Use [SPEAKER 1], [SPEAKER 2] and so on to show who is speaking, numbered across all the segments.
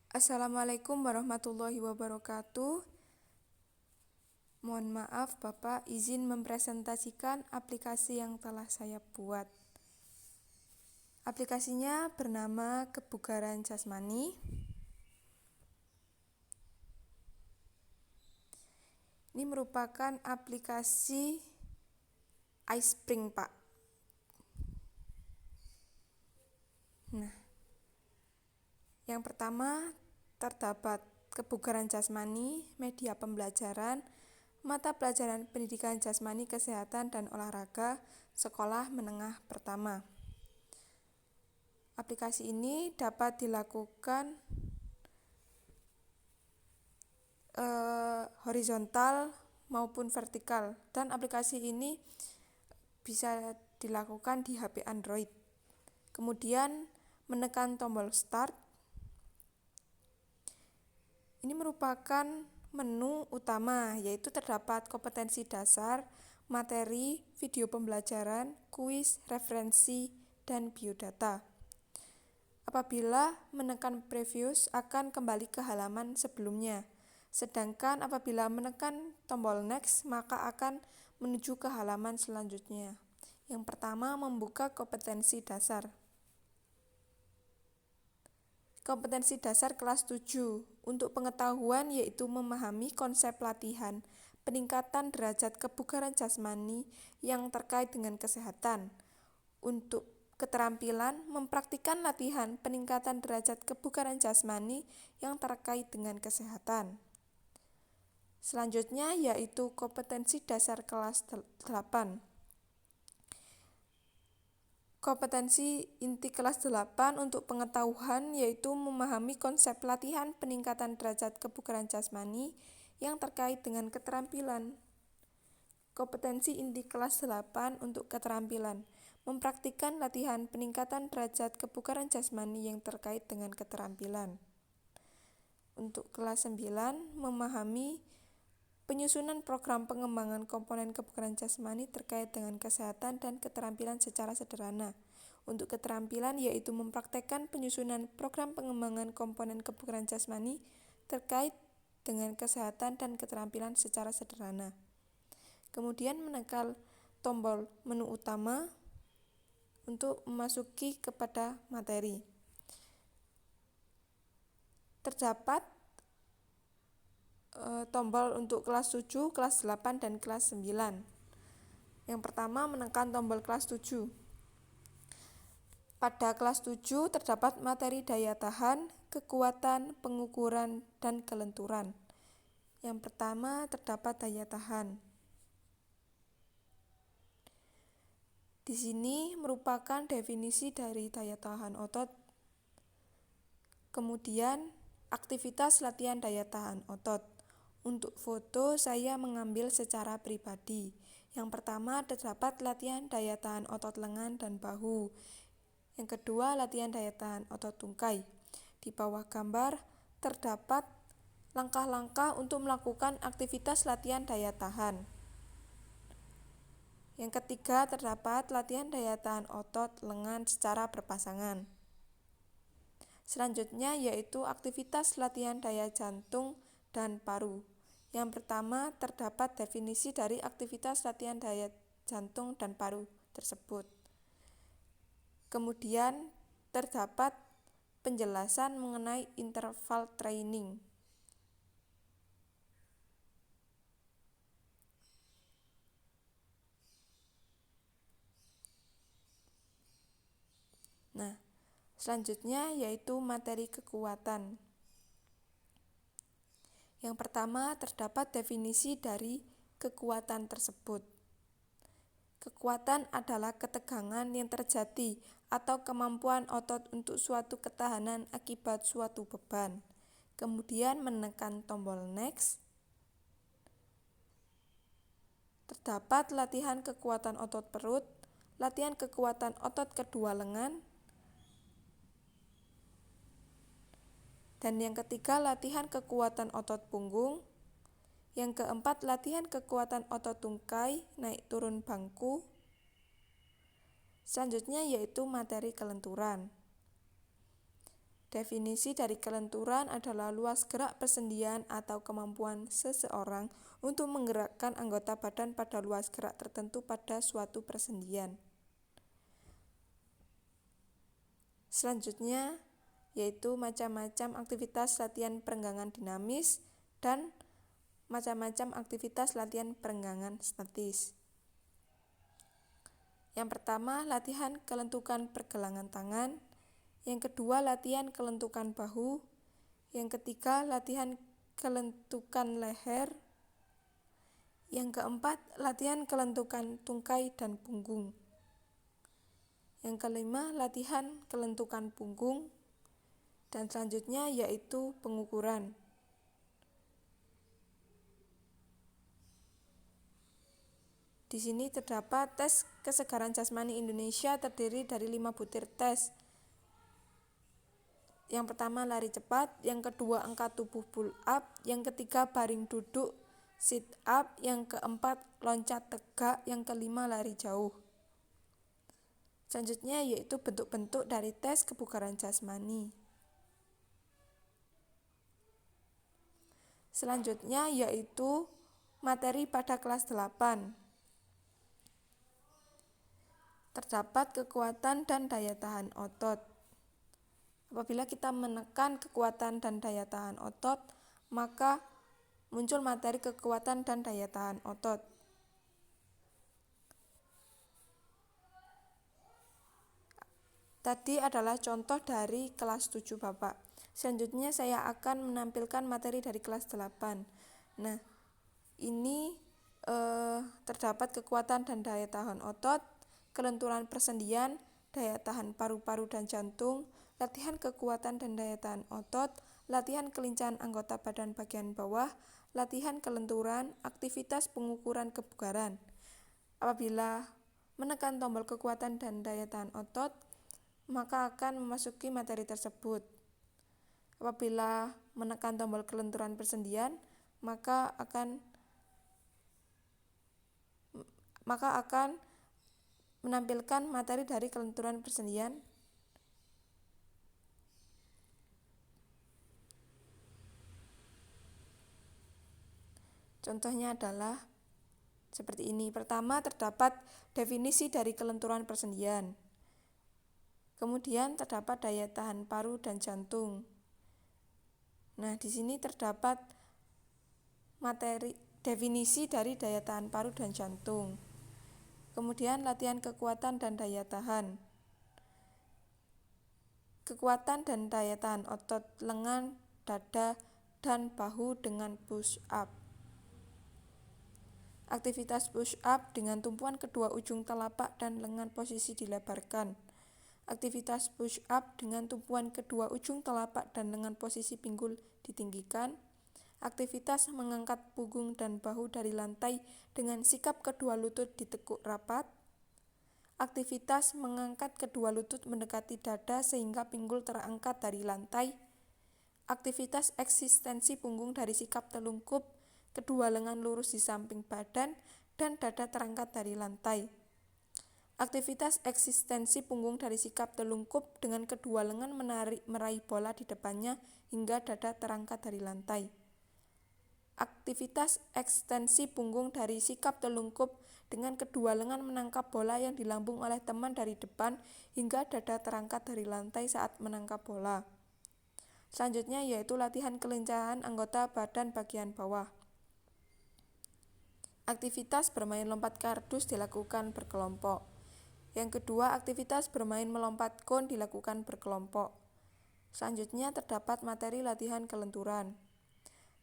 [SPEAKER 1] Assalamualaikum warahmatullahi wabarakatuh. Mohon maaf Bapak, izin mempresentasikan aplikasi yang telah saya buat. Aplikasinya bernama Kebugaran Jasmani. Ini merupakan aplikasi iSpring, Pak. Nah, yang pertama terdapat kebugaran jasmani, media pembelajaran, mata pelajaran pendidikan jasmani, kesehatan, dan olahraga, sekolah menengah pertama. Aplikasi ini dapat dilakukan horizontal maupun vertikal, dan aplikasi ini bisa dilakukan di HP Android. Kemudian menekan tombol Start. Ini merupakan menu utama, yaitu terdapat kompetensi dasar, materi, video pembelajaran, kuis, referensi, dan biodata. Apabila menekan Previous akan kembali ke halaman sebelumnya. Sedangkan apabila menekan tombol Next maka akan menuju ke halaman selanjutnya. Yang pertama, membuka kompetensi dasar. Kompetensi dasar kelas 7 untuk pengetahuan yaitu memahami konsep latihan peningkatan derajat kebugaran jasmani yang terkait dengan kesehatan. Untuk keterampilan, mempraktikkan latihan peningkatan derajat kebugaran jasmani yang terkait dengan kesehatan. Selanjutnya yaitu kompetensi dasar kelas 8. Kompetensi inti kelas 8 untuk pengetahuan yaitu memahami konsep latihan peningkatan derajat kebugaran jasmani yang terkait dengan keterampilan. Kompetensi inti kelas 8 untuk keterampilan, mempraktikkan latihan peningkatan derajat kebugaran jasmani yang terkait dengan keterampilan. Untuk kelas 9, memahami penyusunan program pengembangan komponen kebugaran jasmani terkait dengan kesehatan dan keterampilan secara sederhana. Untuk keterampilan yaitu mempraktekkan penyusunan program pengembangan komponen kebugaran jasmani terkait dengan kesehatan dan keterampilan secara sederhana. Kemudian menekan tombol menu utama untuk memasuki kepada materi. Terdapat tombol untuk kelas 7, kelas 8, dan kelas 9. Yang pertama, menekan tombol kelas 7. Pada kelas 7 terdapat materi daya tahan, kekuatan, pengukuran, dan kelenturan. Yang pertama terdapat daya tahan. Di sini merupakan definisi dari daya tahan otot. Kemudian aktivitas latihan daya tahan otot. Untuk foto saya mengambil secara pribadi. Yang pertama terdapat latihan daya tahan otot lengan dan bahu. Yang kedua latihan daya tahan otot tungkai. Di bawah gambar terdapat langkah-langkah untuk melakukan aktivitas latihan daya tahan. Yang ketiga terdapat latihan daya tahan otot lengan secara berpasangan. Selanjutnya yaitu aktivitas latihan daya jantung dan paru. Yang pertama terdapat definisi dari aktivitas latihan daya jantung dan paru tersebut. Kemudian terdapat penjelasan mengenai interval training. Nah, selanjutnya yaitu materi kekuatan. Yang pertama terdapat definisi dari kekuatan tersebut. Kekuatan adalah ketegangan yang terjadi atau kemampuan otot untuk suatu ketahanan akibat suatu beban. Kemudian menekan tombol Next. Terdapat latihan kekuatan otot perut, latihan kekuatan otot kedua lengan, dan yang ketiga latihan kekuatan otot punggung. Yang keempat latihan kekuatan otot tungkai naik turun bangku. Selanjutnya yaitu materi kelenturan. Definisi dari kelenturan adalah luas gerak persendian atau kemampuan seseorang untuk menggerakkan anggota badan pada luas gerak tertentu pada suatu persendian. Selanjutnya yaitu macam-macam aktivitas latihan perenggangan dinamis dan macam-macam aktivitas latihan perenggangan statis. Yang pertama, latihan kelentukan pergelangan tangan. Yang kedua, latihan kelentukan bahu. Yang ketiga, latihan kelentukan leher. Yang keempat, latihan kelentukan tungkai dan punggung. Yang kelima, latihan kelentukan punggung. Dan selanjutnya yaitu pengukuran. Di sini terdapat tes kesegaran jasmani Indonesia terdiri dari 5 butir tes. Yang pertama lari cepat, yang kedua angkat tubuh pull up, yang ketiga baring duduk sit up, yang keempat loncat tegak, yang kelima lari jauh. Selanjutnya yaitu bentuk-bentuk dari tes kebugaran jasmani. Selanjutnya yaitu materi pada kelas 8. Terdapat kekuatan dan daya tahan otot. Apabila kita menekan kekuatan dan daya tahan otot, maka muncul materi kekuatan dan daya tahan otot. Tadi adalah contoh dari kelas 7 Bapak. Selanjutnya saya akan menampilkan materi dari kelas 8. Nah, ini terdapat kekuatan dan daya tahan otot, kelenturan persendian, daya tahan paru-paru dan jantung, latihan kekuatan dan daya tahan otot, latihan kelincahan anggota badan bagian bawah, latihan kelenturan, aktivitas pengukuran kebugaran. Apabila menekan tombol kekuatan dan daya tahan otot, maka akan memasuki materi tersebut. Apabila menekan tombol kelenturan persendian, maka akan menampilkan materi dari kelenturan persendian. Contohnya adalah seperti ini. Pertama, terdapat definisi dari kelenturan persendian. Kemudian terdapat daya tahan paru dan jantung. Nah, di sini terdapat materi definisi dari daya tahan paru dan jantung. Kemudian latihan kekuatan dan daya tahan. Kekuatan dan daya tahan otot lengan, dada, dan bahu dengan push up. Aktivitas push up dengan tumpuan kedua ujung telapak dan lengan posisi dilebarkan. Aktivitas push up dengan tumpuan kedua ujung telapak dan lengan posisi pinggul ditinggikan. Aktivitas mengangkat punggung dan bahu dari lantai dengan sikap kedua lutut ditekuk rapat. Aktivitas mengangkat kedua lutut mendekati dada sehingga pinggul terangkat dari lantai. Aktivitas eksistensi punggung dari sikap telungkup, kedua lengan lurus di samping badan, dan dada terangkat dari lantai. Aktivitas eksistensi punggung dari sikap telungkup dengan kedua lengan meraih bola di depannya hingga dada terangkat dari lantai. Aktivitas ekstensi punggung dari sikap telungkup dengan kedua lengan menangkap bola yang dilambung oleh teman dari depan hingga dada terangkat dari lantai saat menangkap bola. Selanjutnya yaitu latihan kelincahan anggota badan bagian bawah. Aktivitas bermain lompat kardus dilakukan berkelompok. Yang kedua, aktivitas bermain melompat kon dilakukan berkelompok. Selanjutnya terdapat materi latihan kelenturan.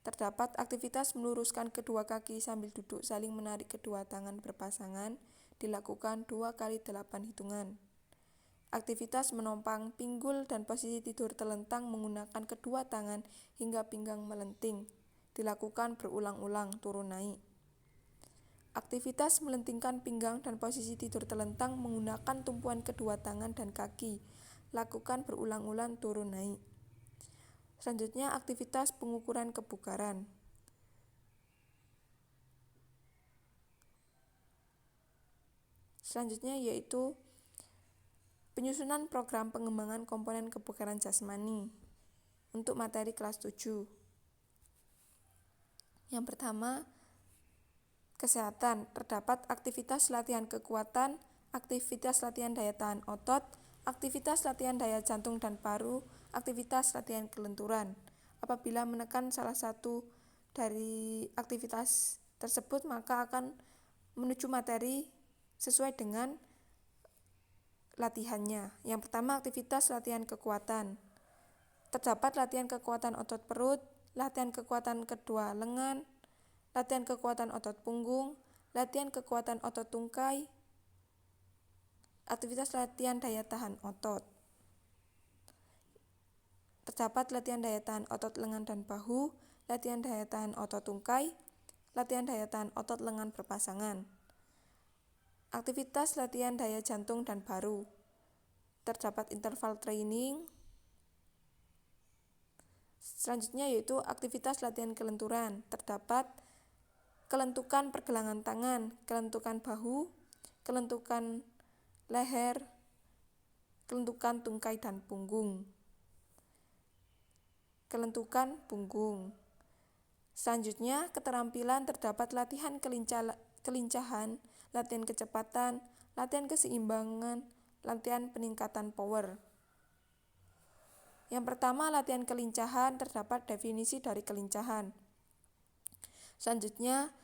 [SPEAKER 1] Terdapat aktivitas meluruskan kedua kaki sambil duduk saling menarik kedua tangan berpasangan dilakukan 2 kali 8 hitungan. Aktivitas menompang pinggul dan posisi tidur telentang menggunakan kedua tangan hingga pinggang melenting dilakukan berulang-ulang turun naik. Aktivitas melentingkan pinggang dan posisi tidur telentang menggunakan tumpuan kedua tangan dan kaki lakukan berulang-ulang turun naik. Selanjutnya aktivitas pengukuran kebugaran. Selanjutnya yaitu Penyusunan program pengembangan komponen kebugaran jasmani untuk materi kelas 7. Yang pertama, kesehatan. Terdapat aktivitas latihan kekuatan, aktivitas latihan daya tahan otot, aktivitas latihan daya jantung dan paru, aktivitas latihan kelenturan. Apabila menekan salah satu dari aktivitas tersebut, maka akan menuju materi sesuai dengan latihannya. Yang pertama, aktivitas latihan kekuatan. Terdapat latihan kekuatan otot perut, latihan kekuatan kedua lengan, latihan kekuatan otot punggung, latihan kekuatan otot tungkai, aktivitas latihan daya tahan otot. Terdapat latihan daya tahan otot lengan dan bahu, latihan daya tahan otot tungkai, latihan daya tahan otot lengan berpasangan. Aktivitas latihan daya jantung dan paru. Terdapat interval training. Selanjutnya yaitu aktivitas latihan kelenturan. Terdapat kelentukan pergelangan tangan, kelentukan bahu, kelentukan leher, kelentukan tungkai dan punggung. Kelentukan punggung. Selanjutnya, keterampilan terdapat latihan kelincahan, latihan kecepatan, latihan keseimbangan, latihan peningkatan power. Yang pertama, latihan kelincahan. Terdapat definisi dari kelincahan. Selanjutnya,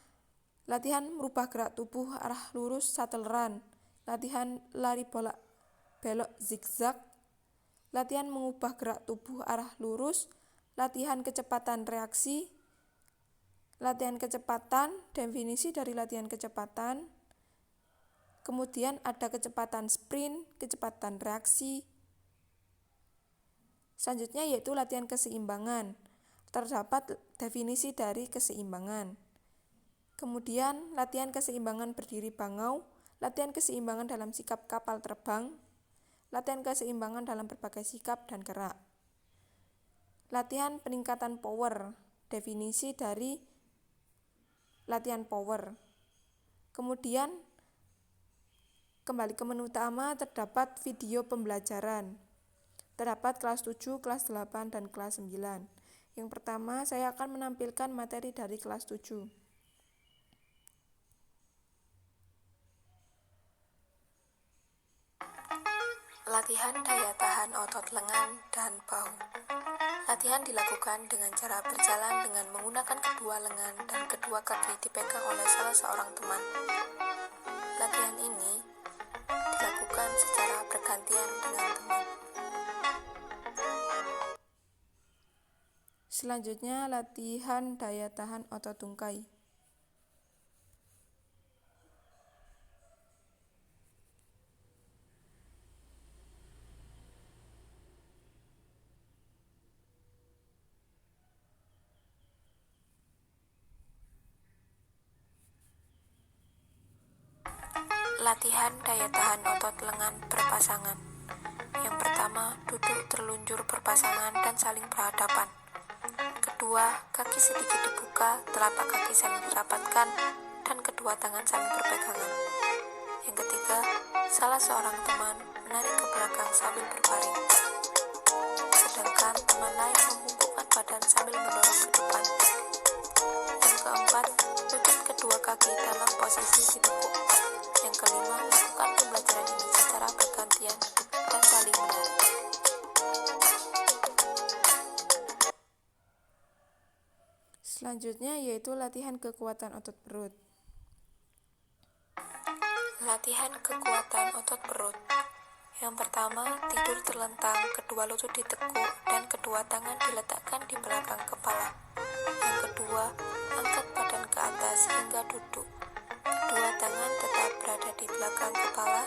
[SPEAKER 1] latihan merubah gerak tubuh arah lurus shuttle run, latihan lari belok zigzag, latihan mengubah gerak tubuh arah lurus, latihan kecepatan reaksi, latihan kecepatan, definisi dari latihan kecepatan. Kemudian ada kecepatan sprint, kecepatan reaksi. Selanjutnya yaitu latihan keseimbangan. Terdapat definisi dari keseimbangan. Kemudian latihan keseimbangan berdiri bangau, latihan keseimbangan dalam sikap kapal terbang, latihan keseimbangan dalam berbagai sikap dan gerak. Latihan peningkatan power, definisi dari latihan power. Kemudian kembali ke menu utama, terdapat video pembelajaran. Terdapat kelas 7, kelas 8, dan kelas 9. Yang pertama, saya akan menampilkan materi dari kelas 7.
[SPEAKER 2] Latihan daya tahan otot lengan dan bahu. Latihan dilakukan dengan cara berjalan dengan menggunakan kedua lengan dan kedua kaki dipegang oleh salah seorang teman. Latihan ini dilakukan secara bergantian dengan teman.
[SPEAKER 1] Selanjutnya, latihan daya tahan otot tungkai.
[SPEAKER 2] Latihan daya tahan otot lengan berpasangan. Yang pertama, duduk terlunjur berpasangan dan saling berhadapan. Kedua, kaki sedikit dibuka, telapak kaki saling dirapatkan, dan kedua tangan saling berpegangan. Yang ketiga, salah seorang teman menarik ke belakang sambil berbaring, sedangkan teman lain membungkukkan badan sambil mendorong ke depan. Yang keempat, lutut kedua kaki dalam posisi ditekuk. Yang kelima, lakukan pembelajaran ini secara bergantian dan saling menarik.
[SPEAKER 1] Selanjutnya yaitu latihan kekuatan otot perut.
[SPEAKER 2] Latihan kekuatan otot perut. Yang pertama, tidur terlentang, kedua lutut ditekuk dan kedua tangan diletakkan di belakang kepala. Yang kedua, angkat badan ke atas hingga duduk. Kedua tangan tetap berada di belakang kepala.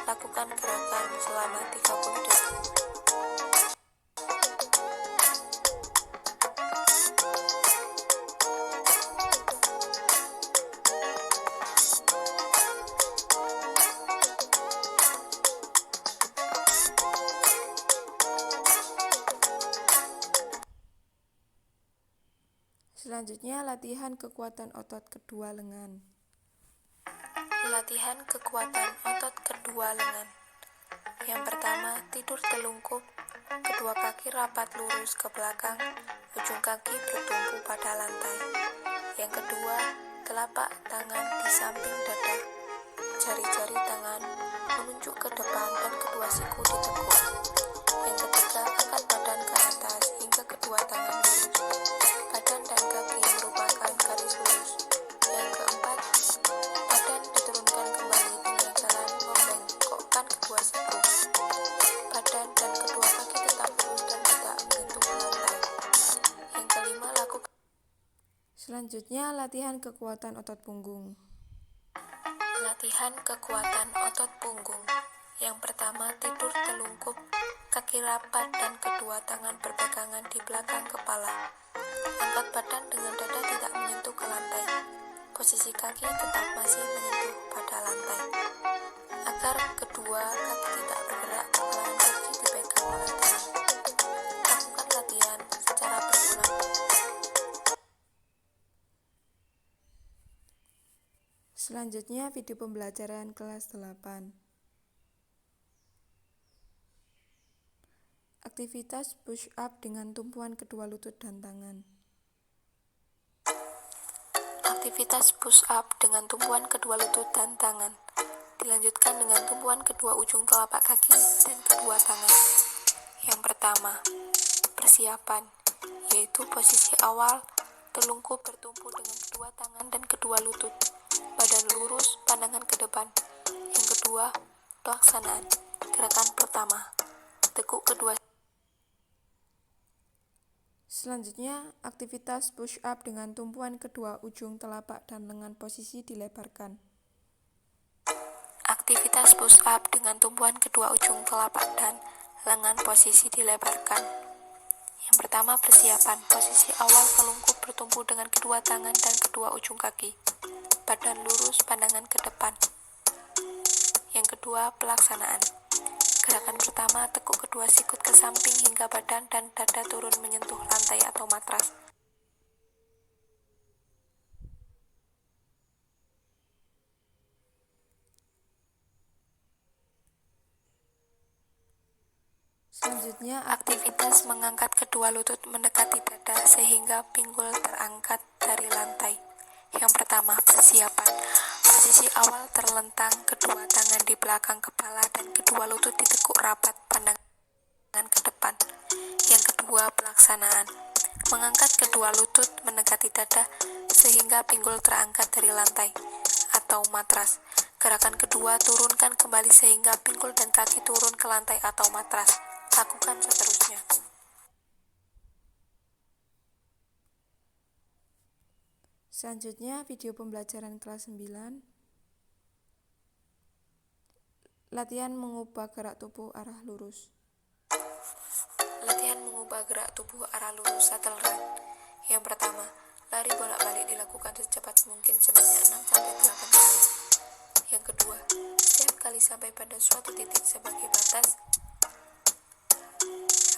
[SPEAKER 2] Lakukan gerakan selama 30 detik.
[SPEAKER 1] Selanjutnya, latihan kekuatan otot kedua lengan.
[SPEAKER 2] Latihan kekuatan otot kedua lengan. Yang pertama, tidur telungkup, kedua kaki rapat lurus ke belakang, ujung kaki bertumpu pada lantai. Yang kedua, telapak tangan di samping dada, jari-jari tangan menunjuk ke depan dan kedua siku ditekuk. Yang ketiga, angkat badan ke atas hingga kedua tangan lurus. Badan dan kaki merupakan garis lurus. Yang keempat, badan diturunkan kembali dengan jalan membengkokkan kedua siku. Badan dan kedua kaki tetap lurus dan tidak menyentuh lantai. Yang kelima, lakukan.
[SPEAKER 1] Selanjutnya, latihan kekuatan otot punggung.
[SPEAKER 2] Latihan kekuatan otot punggung. Yang pertama, tidur telungkup, kaki rapat dan kedua tangan berpegangan di belakang kepala. Angkat badan dengan dada tidak menyentuh ke lantai. Posisi kaki tetap masih menyentuh pada lantai. Agar kedua kaki tidak bergerak, tangan kaki dipegang oleh tangan. Lakukan latihan secara berulang.
[SPEAKER 1] Selanjutnya, video pembelajaran kelas 8. Aktivitas push up dengan tumpuan kedua lutut dan tangan.
[SPEAKER 2] Aktivitas push up dengan tumpuan kedua lutut dan tangan. Dilanjutkan dengan tumpuan kedua ujung telapak kaki dan kedua tangan. Yang pertama, persiapan, yaitu posisi awal, telungkup bertumpu dengan kedua tangan dan kedua lutut. Badan lurus, pandangan ke depan. Yang kedua, pelaksanaan. Gerakan pertama, tekuk kedua.
[SPEAKER 1] Selanjutnya, aktivitas push up dengan tumpuan kedua ujung telapak dan lengan posisi dilebarkan.
[SPEAKER 2] Aktivitas push up dengan tumpuan kedua ujung telapak dan lengan posisi dilebarkan. Yang pertama, persiapan. Posisi awal telungkup bertumpu dengan kedua tangan dan kedua ujung kaki. Badan lurus, pandangan ke depan. Yang kedua, pelaksanaan. Gerakan pertama, tekuk kedua sikut ke samping hingga badan dan dada turun menyentuh lantai atau matras.
[SPEAKER 1] Selanjutnya,
[SPEAKER 2] Aktivitas mengangkat kedua lutut mendekati dada sehingga pinggul terangkat dari lantai. Yang pertama, persiapan. Posisi awal terlentang, kedua tangan di belakang kepala dan kedua lutut ditekuk rapat, pandangan ke depan. Yang kedua, pelaksanaan. Mengangkat kedua lutut mendekati dada sehingga pinggul terangkat dari lantai atau matras. Gerakan kedua, turunkan kembali sehingga pinggul dan kaki turun ke lantai atau matras. Lakukan seterusnya.
[SPEAKER 1] Selanjutnya, video pembelajaran kelas 9. Latihan mengubah gerak tubuh arah lurus.
[SPEAKER 2] Latihan mengubah gerak tubuh arah lurus shuttle run. Yang pertama, lari bolak-balik dilakukan secepat mungkin sebanyak 6-8 kali. Yang kedua, setiap kali sampai pada suatu titik sebagai batas,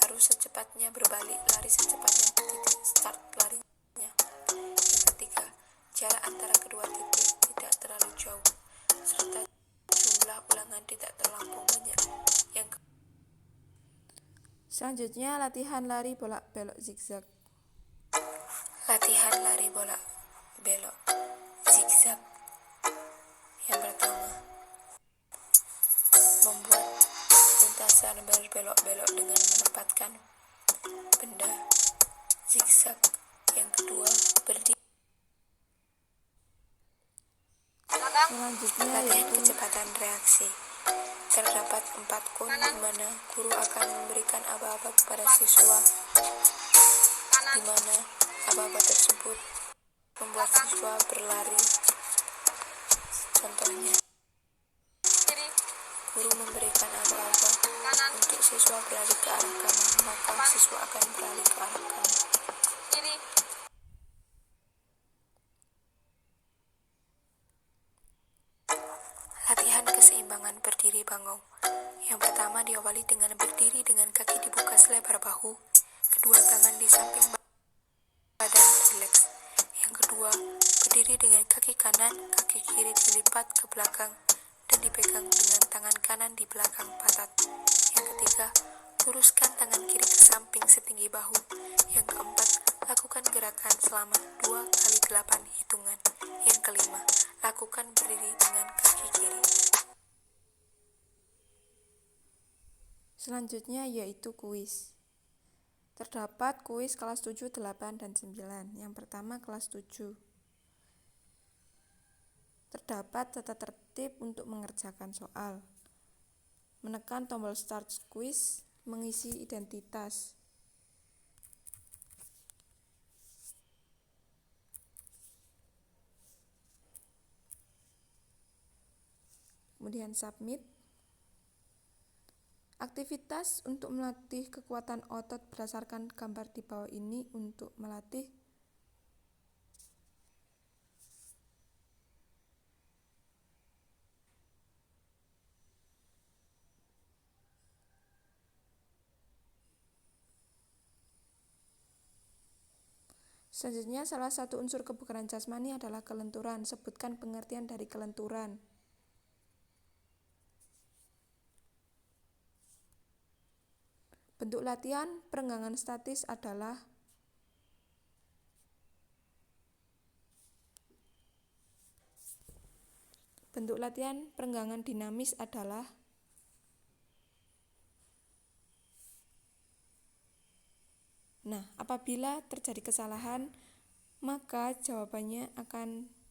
[SPEAKER 2] harus secepatnya berbalik lari secepatnya ke titik start larinya. Yang ketiga, jarak antara kedua titik tidak terlalu jauh, serta jumlah ulangan tidak terlampau banyak.
[SPEAKER 1] Selanjutnya, latihan lari bolak-belok zigzag.
[SPEAKER 2] Latihan lari bolak-belok zigzag. Yang pertama, membuat lintasan berbelok-belok dengan menempatkan benda zigzag. Yang kedua, berdiri.
[SPEAKER 1] Selanjutnya,
[SPEAKER 2] Latihan
[SPEAKER 1] yaitu
[SPEAKER 2] kecepatan reaksi. Terdapat 4 kon di mana guru akan memberikan aba-aba kepada siswa, di mana aba-aba tersebut membuat siswa berlari. Contohnya, guru memberikan aba-aba untuk siswa berlari ke arah kanan, maka siswa akan berlari ke arah kanan. Latihan keseimbangan berdiri bangau. Yang pertama, diawali dengan berdiri dengan kaki dibuka selebar bahu, kedua tangan di samping badan rileks. Yang kedua, berdiri dengan kaki kanan, kaki kiri dilipat ke belakang, dan dipegang dengan tangan kanan di belakang pantat. Yang ketiga, luruskan tangan kiri ke samping setinggi bahu. Yang keempat, lakukan gerakan selama 2 kali 8 hitungan. Yang kelima, lakukan berdiri dengan kaki kiri.
[SPEAKER 1] Selanjutnya yaitu kuis. Terdapat kuis kelas 7, 8, dan 9. Yang pertama kelas 7. Terdapat tata tertib untuk mengerjakan soal. Menekan tombol Start Quiz, mengisi identitas. Kemudian submit. Aktivitas untuk melatih kekuatan otot berdasarkan gambar di bawah ini untuk melatih Selanjutnya, salah satu unsur kebugaran jasmani adalah kelenturan. Sebutkan pengertian dari kelenturan. Bentuk latihan perenggangan statis adalah bentuk latihan perenggangan dinamis adalah apabila terjadi kesalahan, maka jawabannya akan